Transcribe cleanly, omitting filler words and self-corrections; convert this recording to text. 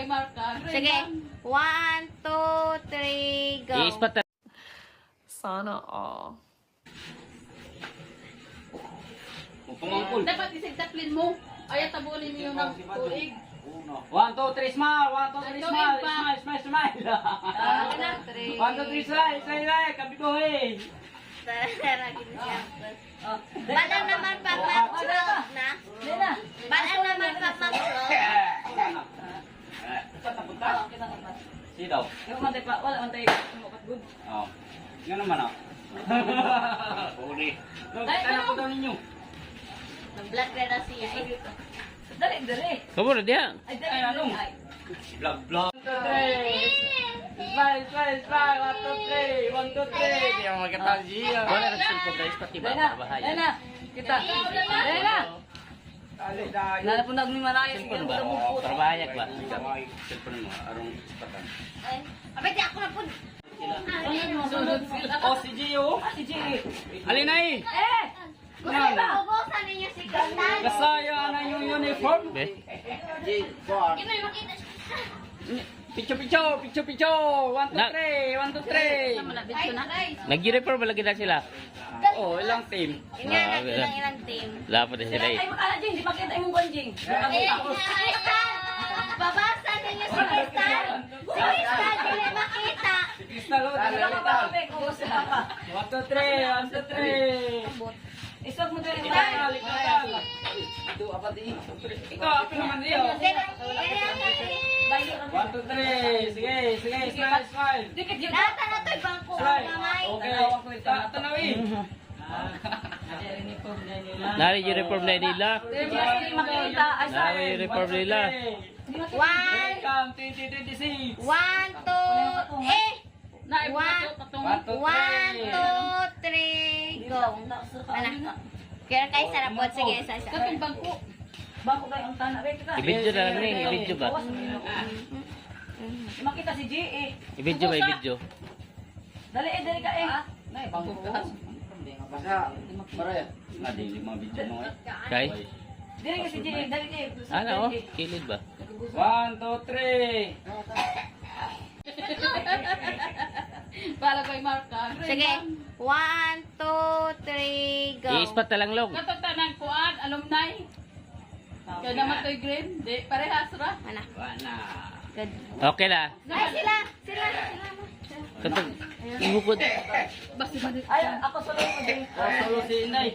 Palagay marka. Sige. 1, 2, 3, go. I-spot na. Sana all. Pumangkul. Dapat isigtaplin mo. Ay, tabunin mo yung tuig. 1, 2, 3, smile. 1, 2, 3, smile. Smile, smile, smile. 1, 2, 3. 1, 2, 3, smile. Smile, kabi ko eh. Tara, gini-sample. Balang naman pag mag-float na. Balang naman pag mag-float. Sidaw. Yung mantay pa, wala mantay. Good. Oh. Nga naman ah. Uli. Ano po daw ninyo? Nag-black red na siya. Dali, dali. Kamu na diya. Ay, dali. Ay, anong? Vlog, vlog. 1, 2, 3. Smile, smile, smile. 1, 2, 3. 1, 2, 3. Di ako magkatawag siya. Wala na cellphone guys. Pati ba? Bahaya. Dali na. Kita. Dali na. Nalapunag ni Maraya. Cellphone ba? Trabahayak ba? Cellphone mo. Arong sipatan. Abay, di ako na po. Sunod sila. Oh, si Gio. Si G. Alin na eh. Gusto ba ubusan ninyo si Gandal? Kasaya na yung uniform. Ino yung makita siya. Picho, picho, picho, picho. 1, 2, 3. 1, 2, 3. Malapit ko na. Nag-uniform ba lagi na sila? Oh, ilang team? Ingat ilang team. Lapo na sila eh. Ay, makala Jing. Di makita yung kanjing. Babasa ninyo si Crystal. Si Crystal, hindi makita. Crystal, oh, Crystal. 1, 2, 3. 1, 2, 3. Isog mo din. Ikaw, apin naman niyo. 1, 2, 3. Sige, sige. Smile, smile. Dikit yun. Nata na to'y bangko Smile. mamay. Okay. Tanawin. Nari uniform na nila. Hindi makita. Ay, Nari uniform nila. 1, Welcome 2026. 1, 2, eh. 1, 2, 3, go. Ano? Kaya kayo sarapot. Sige, isa. Kapag bangko. Bangko kayo ang tanah. I-video na lang rin. I-video ba? Makita si G eh. I-video ba? I-video. Dali ka eh. Nay, bangko ka. Nadi, lima video mo. Kay? Dali ka si G eh. Dali ka eh. Ano oh? Kilid ba? 1, 2, 3. Para kay marka. Sige. 1, 2, 3, go. I-spot na lang long. Katagtanan kuan, alumni. Kaya naman to'y green. Di, parehas ra. Ano? Wala. Good. Okay na. Ay, sila. Katag. Ihukod. Basta ay, ako solo ko din. Solo si Inay.